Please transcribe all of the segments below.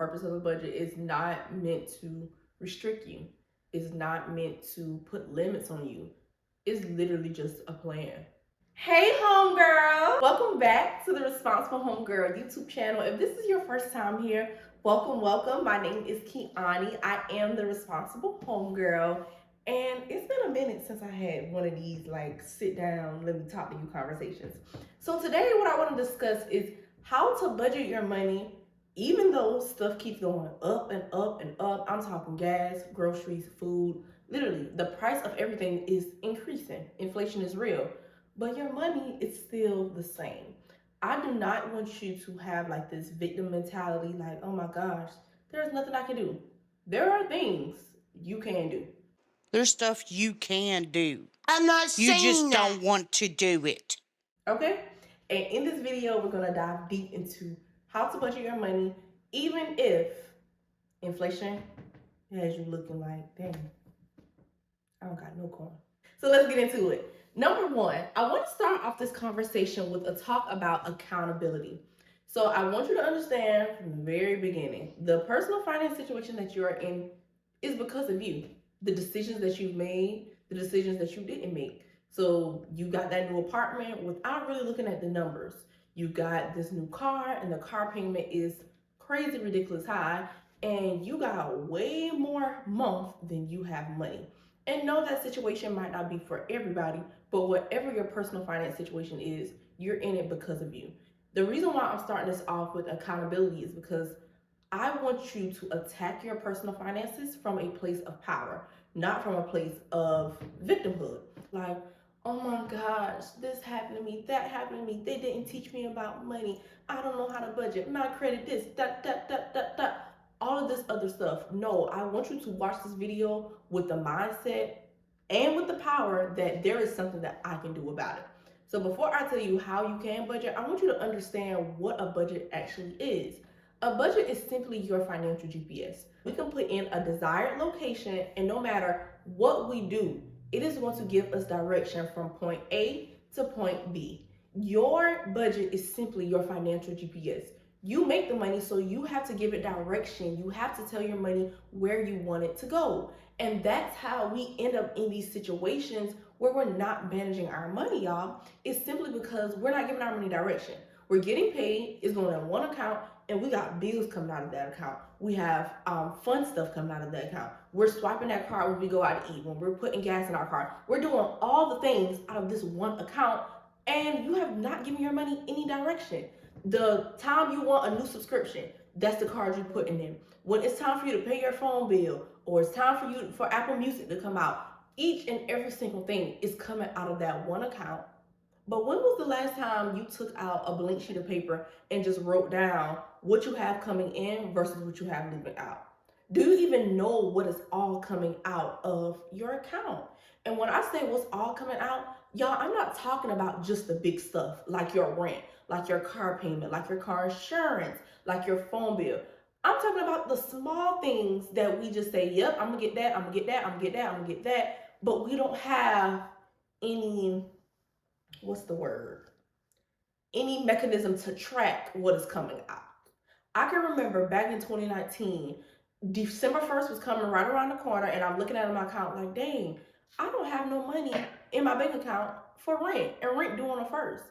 purpose of a budget is not meant to restrict you. It's not meant to put limits on you. It's literally just a plan. Hey homegirl! Welcome back to the Responsible Homegirl YouTube channel. If this is your first time here, welcome. My name is Kiani. I am the Responsible Homegirl. And it's been a minute since I had one of these like sit down, let me talk to you conversations. So today what I want to discuss is how to budget your money even though stuff keeps going up and up and up. I'm talking gas, groceries, food. Literally, the price of everything is increasing. Inflation is real, but your money is still the same. I do not want you to have like this victim mentality, like, oh my gosh, there's nothing I can do. There are things you can do. There's stuff you can do. I'm not You saying just that. don't want to do it. Okay? And in this video, we're gonna dive deep into how to budget your money, even if inflation has you looking like, dang, I don't got no coin. So let's get into it. Number one, I want to start off this conversation with a talk about accountability. So I want you to understand from the very beginning, the personal finance situation that you're in is because of you. The decisions that you've made, the decisions that you didn't make. So you got that new apartment without really looking at the numbers. You got this new car and the car payment is crazy, ridiculous high, and you got way more month than you have money. And no, that situation might not be for everybody, but whatever your personal finance situation is, you're in it because of you. The reason why I'm starting this off with accountability is because I want you to attack your personal finances from a place of power, not from a place of victimhood. Like, oh my gosh, this happened to me, that happened to me, they didn't teach me about money, I don't know how to budget, my credit this, all of this other stuff. No, I want you to watch this video with the mindset and with the power that there is something that I can do about it. So before I tell you how you can budget, I want you to understand what a budget actually is. A budget is simply your financial GPS. We can put in a desired location, and no matter what we do, it is going to give us direction from point A to point B. Your budget is simply your financial GPS. You make the money, so you have to give it direction. You have to tell your money where you want it to go. And that's how we end up in these situations where we're not managing our money, y'all. It's simply because we're not giving our money direction. We're getting paid, it's going in one account, and we got bills coming out of that account. We have fun stuff coming out of that account. We're swiping that card when we go out to eat, when we're putting gas in our car. We're doing all the things out of this one account, and you have not given your money any direction. The time you want a new subscription, that's the card you put in there. When it's time for you to pay your phone bill, or it's time for Apple Music to come out, each and every single thing is coming out of that one account. But when was the last time you took out a blank sheet of paper and just wrote down what you have coming in versus what you have leaving out? Do you even know what is all coming out of your account? And when I say what's all coming out, y'all, I'm not talking about just the big stuff like your rent, like your car payment, like your car insurance, like your phone bill. I'm talking about the small things that we just say, yep, I'm gonna get that, I'm gonna get that, I'm gonna get that, I'm gonna get that, but we don't have any, what's the word? Any mechanism to track what is coming out. I can remember back in 2019, December 1st was coming right around the corner, and I'm looking at my account like, dang, I don't have no money in my bank account for rent, and rent due on the 1st.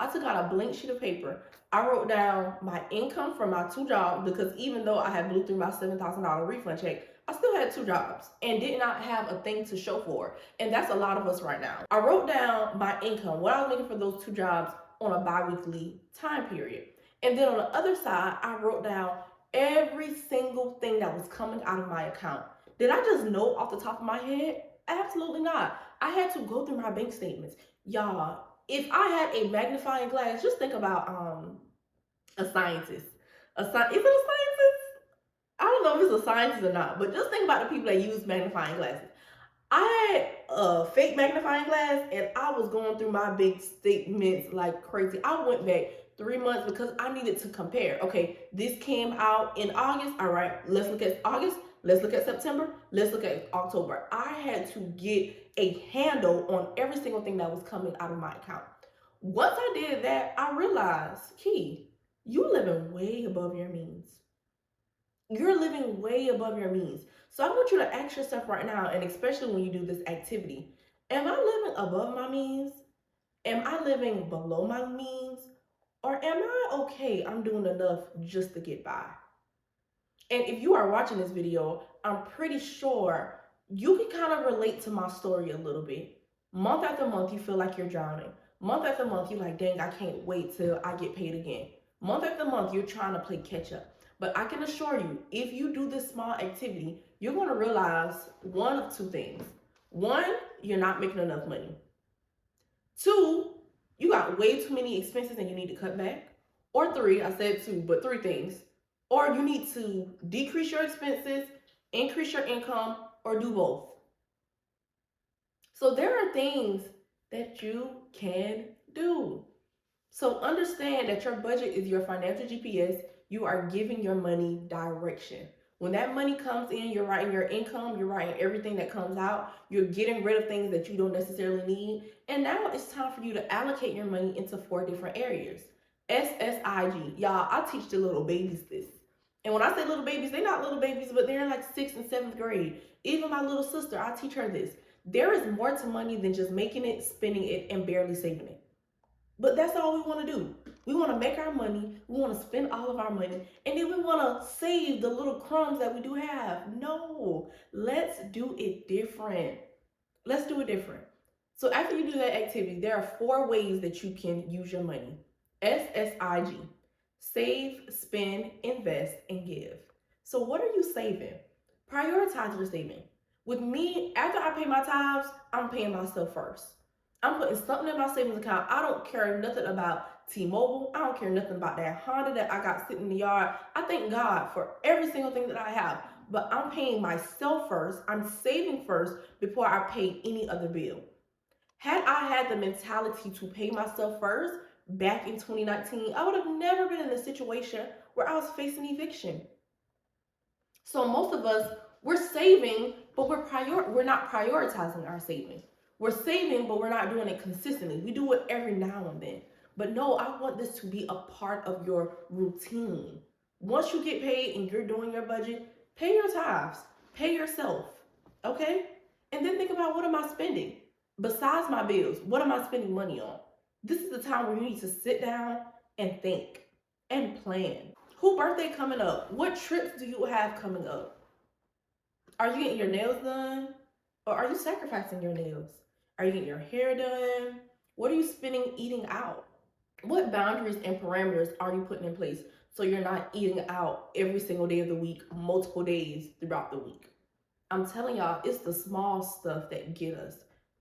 I took out a blank sheet of paper. I wrote down my income from my 2 jobs, because even though I had blew through my $7,000 refund check, I still had 2 jobs and did not have a thing to show for. And that's a lot of us right now. I wrote down my income, what I was making for those 2 jobs on a bi-weekly time period. And then on the other side, I wrote down every single thing that was coming out of my account. Did I just know off the top of my head? Absolutely not. I had to go through my bank statements. Y'all, if I had a magnifying glass, just think about a scientist. Is it a scientist? I don't know if it's a scientist or not, but just think about the people that use magnifying glasses. I had a fake magnifying glass, and I was going through my big statements like crazy. I went back 3 months because I needed to compare. Okay, this came out in August. All right, let's look at August. Let's look at September. Let's look at October. I had to get a handle on every single thing that was coming out of my account. Once I did that, I realized, Key, you living way above your means. you're living way above your means. So I want you to ask yourself right now, and especially when you do this activity, am I living above my means? Am I living below my means? Or am I okay? I'm doing enough just to get by. And if you are watching this video, I'm pretty sure you can kind of relate to my story a little bit. Month after month, you feel like you're drowning. Month after month, you're like, dang, I can't wait till I get paid again. Month after month, you're trying to play catch up. But I can assure you, if you do this small activity, you're going to realize one of two things. One, you're not making enough money. Two, you got way too many expenses and you need to cut back. Or three, I said two, but three things. Or you need to decrease your expenses, increase your income, or do both. So there are things that you can do. So understand that your budget is your financial GPS. You are giving your money direction. When that money comes in, you're writing your income, you're writing everything that comes out, you're getting rid of things that you don't necessarily need. And now it's time for you to allocate your money into 4 different areas. SSIG. Y'all, I teach the little babies this. And when I say little babies, they're not little babies, but they're in like 6th and 7th grade. Even my little sister, I teach her this. There is more to money than just making it, spending it, and barely saving it. But that's all we want to do. We want to make our money, we want to spend all of our money, and then we want to save the little crumbs that we do have. No, let's do it different. Let's do it different. So after you do that activity, there are 4 ways that you can use your money. SSIG. Save, spend, invest, and give. So what are you saving? Prioritize your saving. With me, after I pay my tithes, I'm paying myself first. I'm putting something in my savings account. I don't care nothing about T-Mobile. I don't care nothing about that Honda that I got sitting in the yard. I thank God for every single thing that I have. But I'm paying myself first. I'm saving first before I pay any other bill. Had I had the mentality to pay myself first back in 2019, I would have never been in a situation where I was facing eviction. So most of us, we're saving, but we're not prioritizing our saving. We're saving, but we're not doing it consistently. We do it every now and then. But no, I want this to be a part of your routine. Once you get paid and you're doing your budget, pay your tithes, pay yourself, okay? And then think about, what am I spending? Besides my bills, what am I spending money on? This is the time where you need to sit down and think and plan. Who birthday coming up? What trips do you have coming up? Are you getting your nails done? Or are you sacrificing your nails? Are you getting your hair done? What are you spending eating out? What boundaries and parameters are you putting in place so you're not eating out every single day of the week, multiple days throughout the week? I'm telling y'all, it's the small stuff that get us.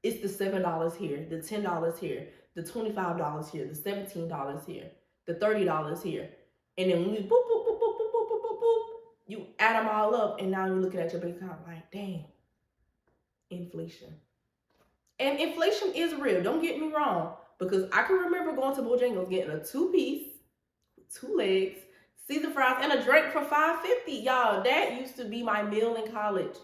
It's the $7 here, the $10 here, the $25 here, the $17 here, the $30 here. And then when you boop, boop, boop, boop, boop, boop, boop, boop, boop, you add them all up, and now you're looking at your bank account like, dang, inflation. And inflation is real, don't get me wrong, because I can remember going to Bojangles getting a 2-piece, 2 legs, Caesar fries, and a drink for $5.50. Y'all, that used to be my meal in college.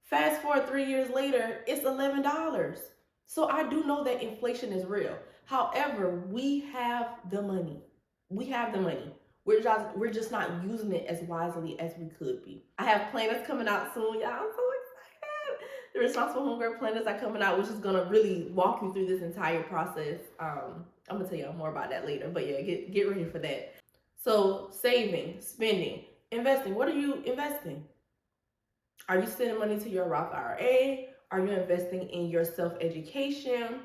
Fast forward 3 years later, it's $11. So I do know that inflation is real. However, we have the money. We have the money. We're just not using it as wisely as we could be. I have planners coming out soon, y'all. I'm so excited. The Responsible Homegirl planners are coming out, which is gonna really walk you through this entire process. I'm gonna tell y'all more about that later, but yeah, get ready for that. So saving, spending, investing. What are you investing? Are you sending money to your Roth IRA? Are you investing in your self-education?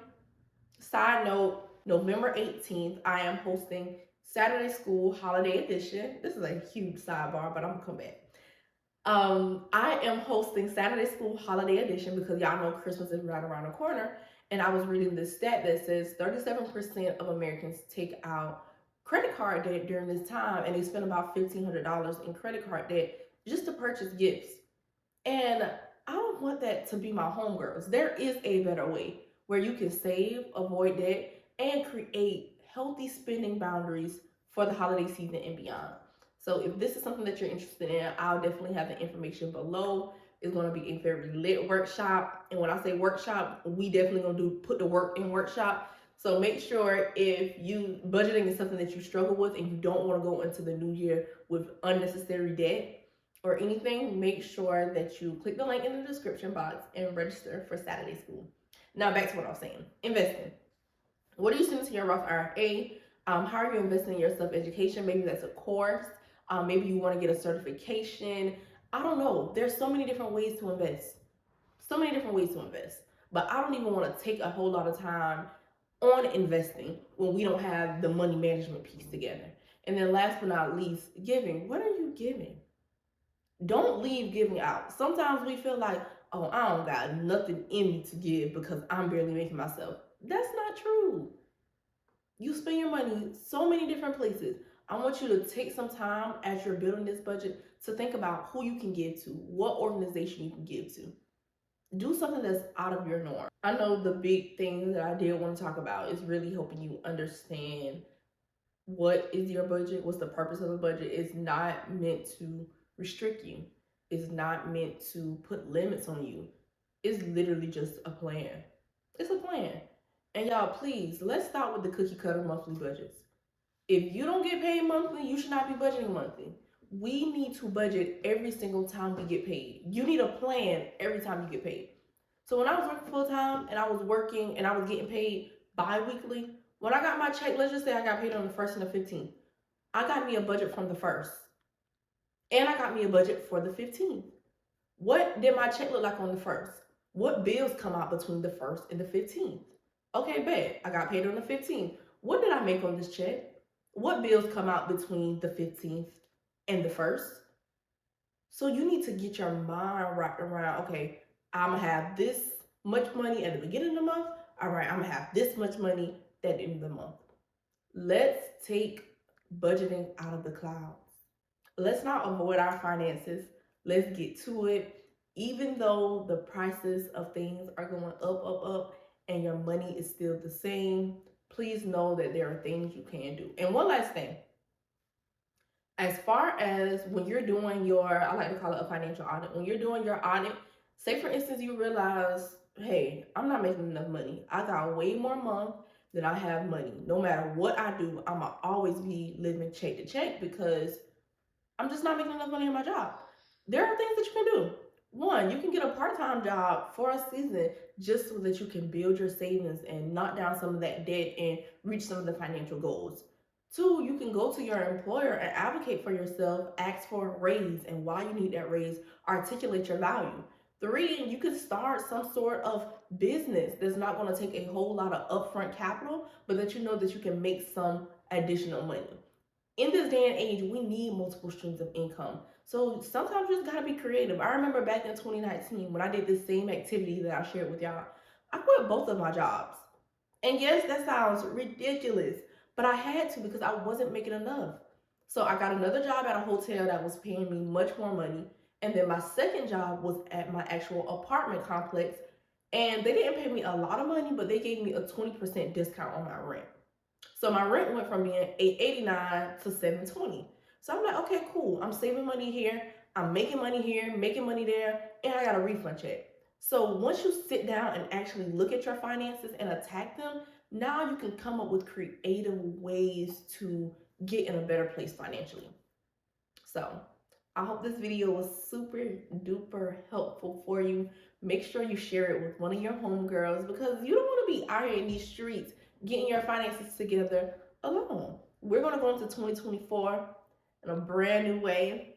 Side note, November 18th, I am hosting Saturday School Holiday Edition. This is a huge sidebar, but I'm gonna come back. I am hosting Saturday School Holiday Edition because y'all know Christmas is right around the corner. And I was reading this stat that says 37% of Americans take out credit card debt during this time, and they spend about $1,500 in credit card debt just to purchase gifts. And I don't want that to be my homegirls. There is a better way where you can save, avoid debt, and create healthy spending boundaries for the holiday season and beyond. So if this is something that you're interested in, I'll definitely have the information below. It's going to be a very lit workshop. And when I say workshop, we definitely going to put the work in workshop. So make sure, if budgeting is something that you struggle with and you don't want to go into the new year with unnecessary debt, or anything, make sure that you click the link in the description box and register for Saturday school. Now back to what I was saying. Investing. What are you sending to your Roth IRA? How are you investing in your self-education? Maybe that's a course. Maybe you want to get a certification. I don't know. There's so many different ways to invest. So many different ways to invest. But I don't even want to take a whole lot of time on investing when we don't have the money management piece together. And then last but not least, giving. What are you giving? Don't leave giving out. Sometimes we feel like, oh, I don't got nothing in me to give because I'm barely making myself. That's not true. You spend your money so many different places. I want you to take some time as you're building this budget to think about who you can give to, what organization you can give to. Do something that's out of your norm. I know the big thing that I did want to talk about is really helping you understand what is your budget, what's the purpose of a budget. It's not meant to restrict you. It's not meant to put limits on you. It's literally just a plan. It's a plan. And y'all, please, let's start with the cookie cutter monthly budgets. If you don't get paid monthly, you should not be budgeting monthly. We need to budget every single time we get paid. You need a plan every time you get paid. So when I was working full time and I was working and I was getting paid bi-weekly, when I got my check, let's just say I got paid on the 1st and the 15th. I got me a budget from the 1st. And I got me a budget for the 15th. What did my check look like on the 1st? What bills come out between the 1st and the 15th? Okay, bet. I got paid on the 15th. What did I make on this check? What bills come out between the 15th and the 1st? So you need to get your mind wrapped around, okay, I'm going to have this much money at the beginning of the month. All right, I'm going to have this much money at the end of the month. Let's take budgeting out of the clouds. Let's not avoid our finances. Let's get to it. Even though the prices of things are going up, and your money is still the same, please know that there are things you can do. And one last thing. As far as when you're doing your, I like to call it a financial audit. When you're doing your audit, say for instance, you realize, hey, I'm not making enough money. I got way more month than I have money. No matter what I do, I'm going to always be living check to check because I'm just not making enough money in my job. There are things that you can do. One, you can get a part-time job for a season just so that you can build your savings and knock down some of that debt and reach some of the financial goals. Two, you can go to your employer and advocate for yourself, ask for a raise and why you need that raise, articulate your value. Three, you can start some sort of business that's not going to take a whole lot of upfront capital, but that you know that you can make some additional money. In this day and age, we need multiple streams of income. So sometimes you just gotta be creative. I remember back in 2019 when I did this same activity that I shared with y'all, I quit both of my jobs. And yes, that sounds ridiculous, but I had to because I wasn't making enough. So I got another job at a hotel that was paying me much more money. And then my second job was at my actual apartment complex. And they didn't pay me a lot of money, but they gave me a 20% discount on my rent. So my rent went from being $889 to $720. So I'm like, okay, cool. I'm saving money here. I'm making money here, making money there, and I got a refund check. So once you sit down and actually look at your finances and attack them, now you can come up with creative ways to get in a better place financially. So I hope this video was super duper helpful for you. Make sure you share it with one of your homegirls because you don't want to be out here in these streets getting your finances together alone. We're going to go into 2024 in a brand new way.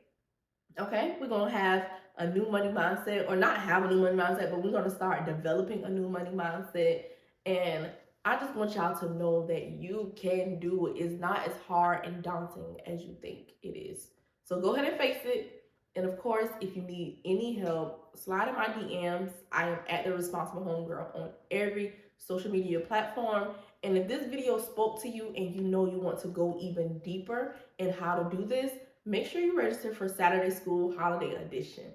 Okay, we're going to have a new money mindset, or not have a new money mindset, but we're going to start developing a new money mindset. And I just want y'all to know that you can do it. It's not as hard and daunting as you think it is. So go ahead and face it. And of course, if you need any help, slide in my DMs. I am at The Responsible Homegirl on every social media platform. And if this video spoke to you and you know you want to go even deeper in how to do this, make sure you register for Saturday School Holiday Edition.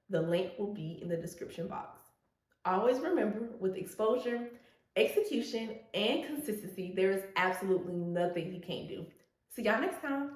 The link will be in the description box. Always remember, with exposure, execution, and consistency, there is absolutely nothing you can't do. See y'all next time.